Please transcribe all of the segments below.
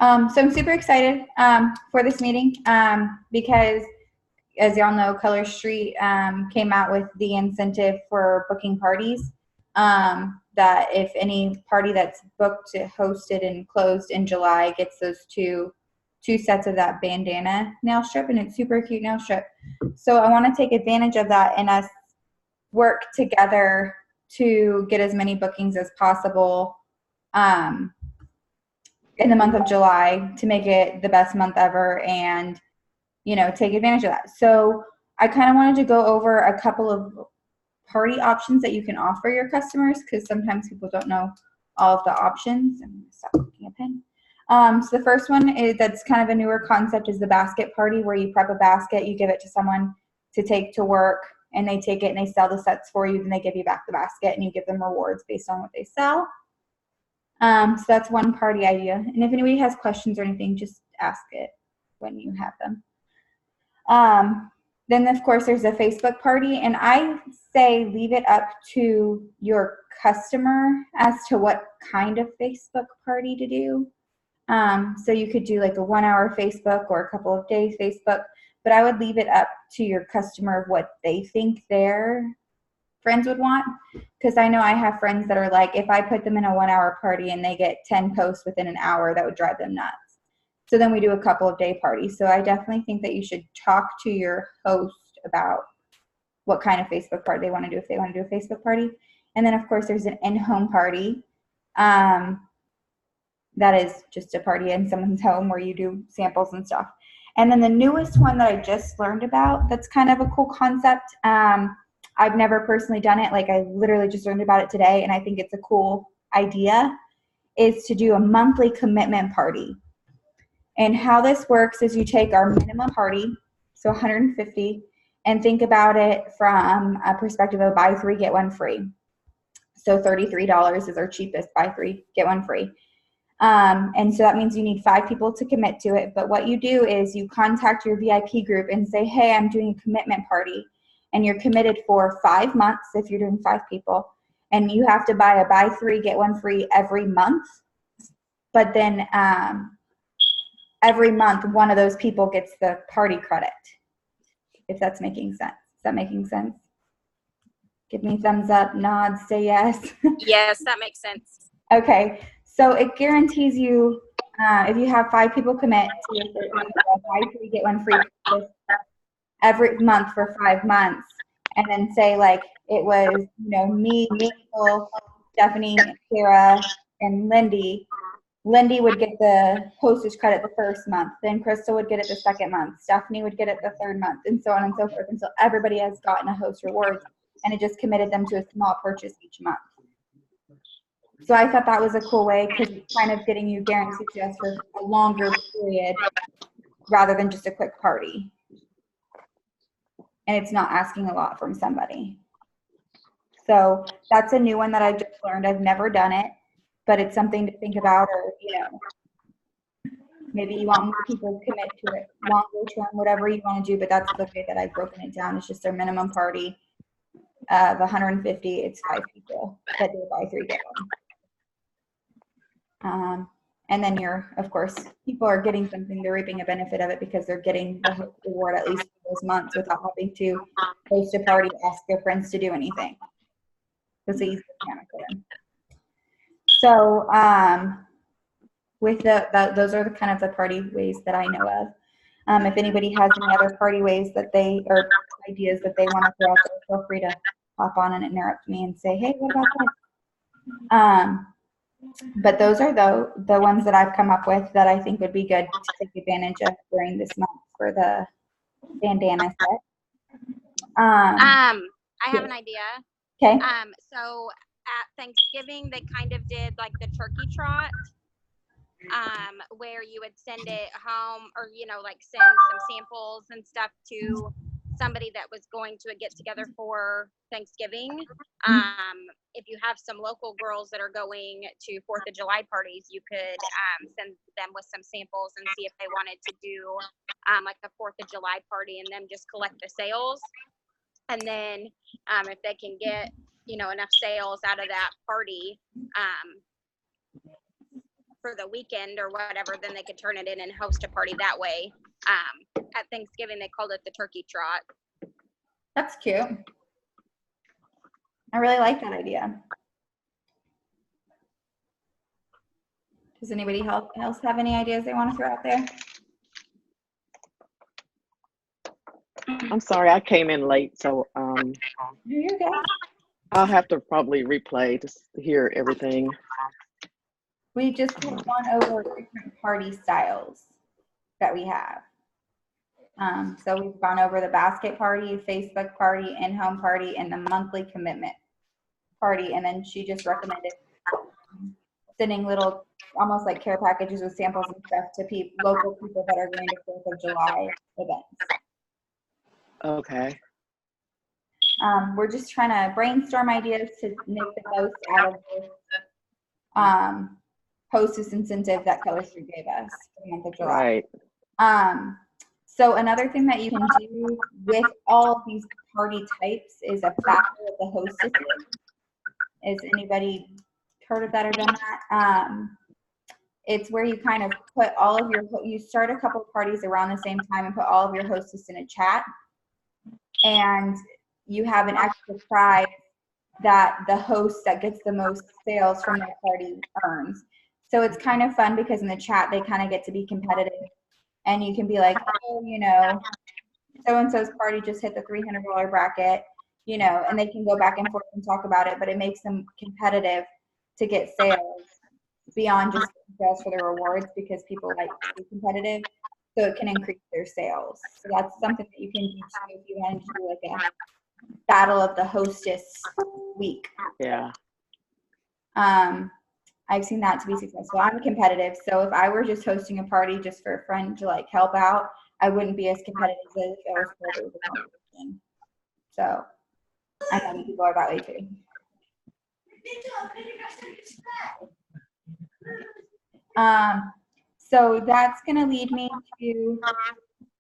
So I'm super excited for this meeting because, as y'all know, Color Street came out with the incentive for booking parties. That if any party that's booked, hosted, and closed in July gets those two sets of that bandana nail strip, and it's super cute nail strip. So I want to take advantage of that and us work together to get as many bookings as possible in the month of July to make it the best month ever and, take advantage of that. So I kind of wanted to go over a couple of party options that you can offer your customers because sometimes people don't know all of the options. I'm going to stop looking at a pen. So the first one is that's kind of a newer concept is the basket party where you prep a basket, you give it to someone to take to work and they take it and they sell the sets for you, then they give you back the basket and you give them rewards based on what they sell. So that's one party idea. And if anybody has questions or anything, just ask it when you have them. Then, of course, there's a Facebook party. And I say leave it up to your customer as to what kind of Facebook party to do. So you could do like a 1 hour Facebook or a couple of days Facebook. But I would leave it up to your customer of what they think their friends would want, because I know I have friends that are like, if I put them in a 1 hour party and they get 10 posts within an hour, that would drive them nuts. So then we do a couple of day parties. So I definitely think that you should talk to your host about what kind of Facebook party they want to do if they want to do a Facebook party. And then of course there's an in-home party. That is just a party in someone's home where you do samples and stuff. And then the newest one that I just learned about, that's kind of a cool concept. I've never personally done it. Like I literally just learned about it today and I think it's a cool idea, is to do a monthly commitment party. And how this works is you take our minimum party, so 150, and think about it from a perspective of buy three, get one free. So $33 is our cheapest, buy three, get one free. And so that means you need 5 people to commit to it. But what you do is you contact your VIP group and say, hey, I'm doing a commitment party. And you're committed for 5 months if you're doing 5 people. And you have to buy 3, get 1 free every month. But then every month, one of those people gets the party credit, if that's making sense. Is that making sense? Give me thumbs up, nods, say yes. Yes, that makes sense. Okay. So it guarantees you, if you have 5 people commit to a certain buy 3, get 1 free every month for 5 months, and then say like it was, me, Nicole, Stephanie, Sarah, and Lindy. Lindy would get the postage credit the first month, then Crystal would get it the second month, Stephanie would get it the third month, and so on and so forth until everybody has gotten a host rewards, and it just committed them to a small purchase each month. So I thought that was a cool way because it's kind of getting you guaranteed just for a longer period rather than just a quick party. And it's not asking a lot from somebody. So that's a new one that I just learned. I've never done it, but it's something to think about, or, maybe you want more people to commit to it, longer term, whatever you want to do, but that's the way that I've broken it down. It's just their minimum party of 150. It's 5 people that do buy 3, get 1. And then of course, people are getting something, they're reaping a benefit of it because they're getting the host reward at least for those months without having to host a party, ask their friends to do anything. That's the easy mechanic for them. So with those are the kind of the party ways that I know of. If anybody has any other party ways that or ideas that they want to throw out there, feel free to hop on and interrupt me and say, hey, what about this? But those are the ones that I've come up with that I think would be good to take advantage of during this month for the bandana set. I have an idea. Okay. So at Thanksgiving, they kind of did like the turkey trot, where you would send it home, or like send some samples and stuff to somebody that was going to a get together for Thanksgiving. If you have some local girls that are going to 4th of July parties, you could send them with some samples and see if they wanted to do like a 4th of July party and then just collect the sales. And then if they can get, enough sales out of that party, for the weekend or whatever, then they could turn it in and host a party that way. At Thanksgiving, they called it the turkey trot. That's cute. I really like that idea. Does anybody else have any ideas they want to throw out there? I'm sorry, I came in late, so You're good. I'll have to probably replay to hear everything. We just have gone over different party styles that we have. So we've gone over the basket party, Facebook party, in-home party, and the monthly commitment party. And then she just recommended sending little, almost like care packages with samples and stuff to local people that are going to 4th of July events. Okay. We're just trying to brainstorm ideas to make the most out of this hostess incentive that Color Street gave us for the month of July. Right. So another thing that you can do with all of these party types is a battle of the hostesses. Has anybody heard of that or done that? It's where you kind of put all of you start a couple of parties around the same time and put all of your hostess in a chat. And you have an extra prize that the host that gets the most sales from their party earns. So it's kind of fun because in the chat, they kind of get to be competitive. And you can be like, oh, you know, so-and-so's party just hit the $300 bracket, you know, and they can go back and forth and talk about it, but it makes them competitive to get sales beyond just sales for the rewards because people like to be competitive. So it can increase their sales. So that's something that you can do too if you want to do like a battle of the hostess week. Yeah. I've seen that to be successful. I'm competitive, so if I were just hosting a party just for a friend to like help out, I wouldn't be as competitive as if it was for the competition. So I know you can go that way too. So that's going to lead me to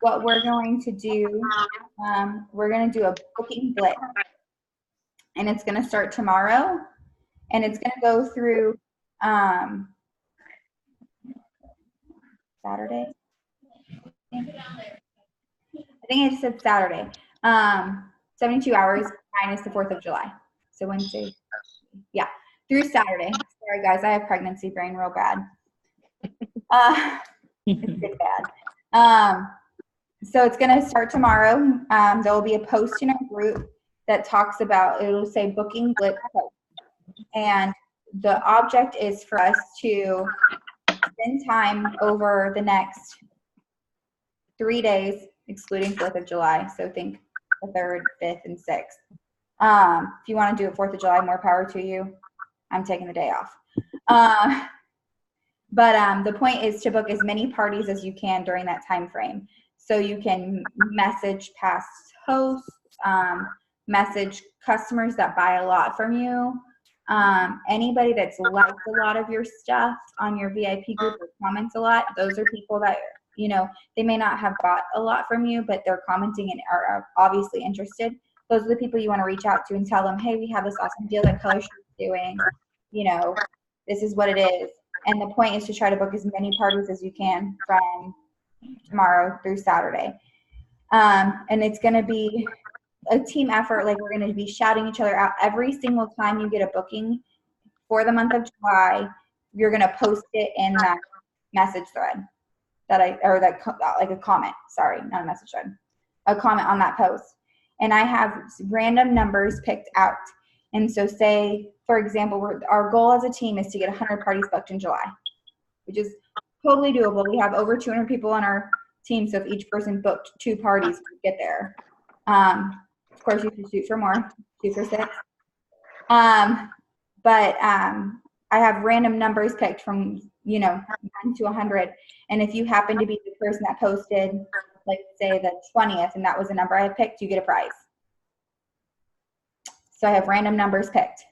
what we're going to do. We're going to do a booking blitz, and it's going to start tomorrow, and it's going to go through Saturday. I think it said Saturday. 72 hours minus the 4th of July. So Wednesday. Yeah, through Saturday. Sorry, guys. I have pregnancy brain real bad. It's good bad. So it's going to start tomorrow. There will be a post in our group that talks about, it will say Booking Blitz post. And the object is for us to spend time over the next 3 days, excluding 4th of July. So think the 3rd, 5th, and 6th. If you want to do it 4th of July, more power to you. I'm taking the day off. But the point is to book as many parties as you can during that time frame. So you can message past hosts, message customers that buy a lot from you, anybody that's liked a lot of your stuff on your VIP group or comments a lot. Those are people that, you know, they may not have bought a lot from you, but they're commenting and are obviously interested. Those are the people you want to reach out to and tell them, hey, we have this awesome deal that Color Street is doing. You know, this is what it is. And the point is to try to book as many parties as you can from tomorrow through Saturday. And it's going to be a team effort. Like, we're going to be shouting each other out every single time you get a booking for the month of July. You're going to post it in that message thread like a comment. Sorry, not a message thread. A comment on that post. And I have random numbers picked out. And so say, for example, our goal as a team is to get 100 parties booked in July, which is totally doable. We have over 200 people on our team, so if each person booked 2 parties, we get there. Of course, you can shoot for more, shoot for 6. But I have random numbers picked from, 1 to 100. And if you happen to be the person that posted, like say the 20th, and that was the number I picked, you get a prize. So I have random numbers picked.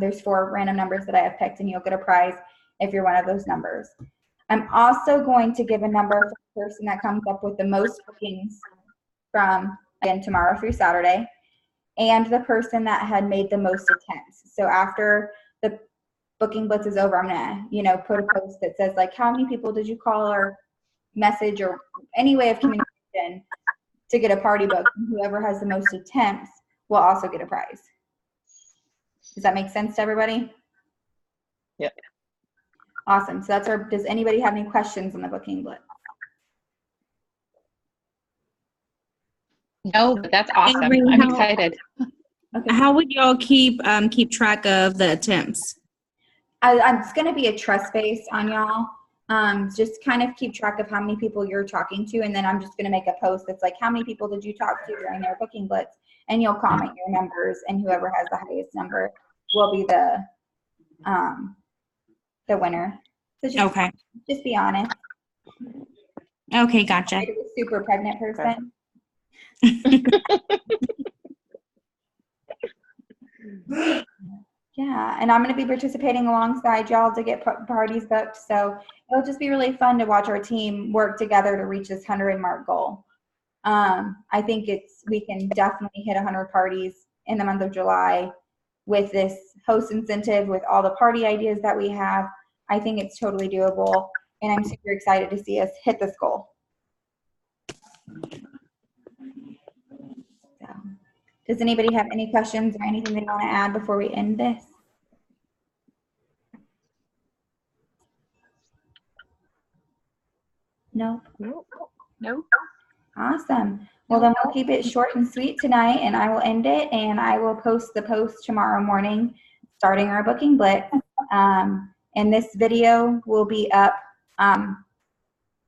There's 4 random numbers that I have picked, and you'll get a prize if you're one of those numbers. I'm also going to give a number for the person that comes up with the most bookings from, again, tomorrow through Saturday, and the person that had made the most attempts. So after the Booking Blitz is over, I'm gonna, you know, put a post that says like, how many people did you call or message or any way of communication to get a party booked? And whoever has the most attempts will also get a prize. Does that make sense to everybody? Yep. Awesome. So that's our, does anybody have any questions on the Booking Blitz? No, but that's awesome. Avery, I'm how- excited. Okay. How would y'all keep track of the attempts? It's going to be a trust base on y'all. Just kind of keep track of how many people you're talking to, and then I'm just going to make a post that's like, how many people did you talk to during their Booking Blitz? And you'll comment your numbers, and whoever has the highest number will be the winner. So just be honest. Okay, gotcha. Like a super pregnant person. Yeah, and I'm going to be participating alongside y'all to get parties booked. So it'll just be really fun to watch our team work together to reach this 100 mark goal. I think we can definitely hit 100 parties in the month of July with this host incentive, with all the party ideas that we have. I think it's totally doable, and I'm super excited to see us hit this goal. So, does anybody have any questions or anything they want to add before we end this? No? No. Awesome. Well, then we'll keep it short and sweet tonight, and I will end it, and I will post the post tomorrow morning starting our Booking Blitz. And this video will be up.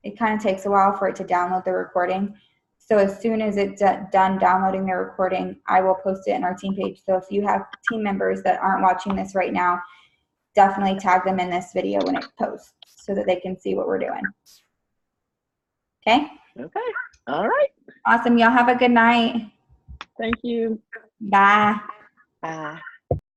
It kind of takes a while for it to download the recording. So as soon as it's done downloading the recording, I will post it in our team page. So if you have team members that aren't watching this right now, definitely tag them in this video when it posts so that they can see what we're doing. Okay? Okay. All right. Awesome. Y'all have a good night. Thank you. Bye. Bye.